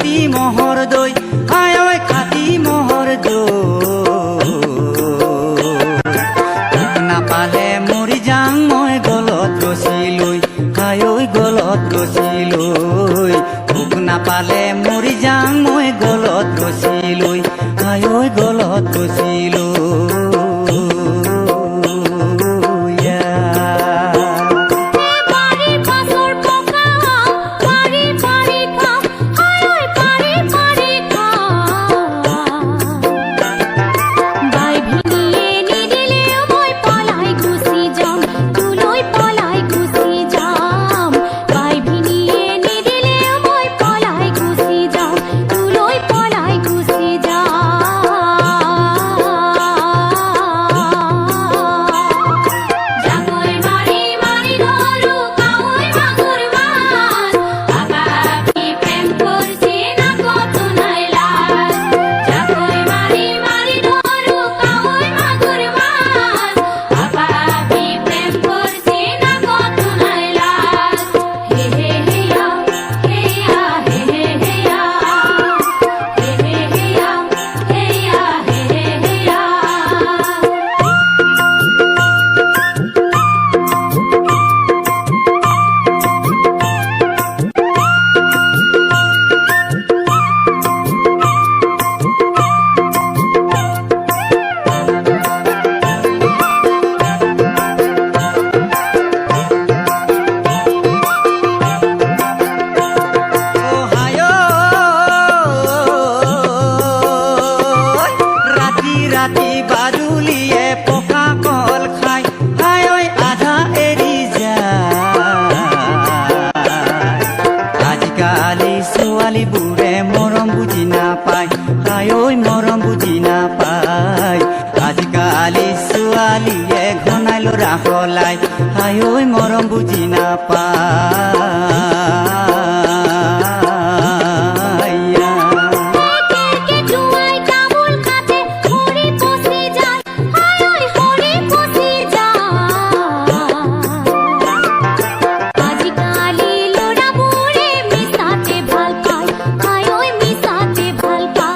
খাতি মহৰ দৈ আই ঐ খাতি মহৰ দৈ নাপালে মৰি যাং মই গলত ৰচি লৈ আই ঐ গলত ৰচি লৈ নাপালে মৰি যাং মই গলত ৰচি লৈ আই ঐ গলত ৰচি লৈ ৰাতি বাজুলিয়ে পকা কল খাই হাই ঐ আধা এৰি যায় আজিকালি ছোৱালীবোৰে মৰম বুজি নাপায় হাই ঐ মৰম বুজি নাপায় আজিকালি ছোৱালীয়ে ঘনাই ল'ৰা সলাই হাই ঐ মৰম বুজি নাপায়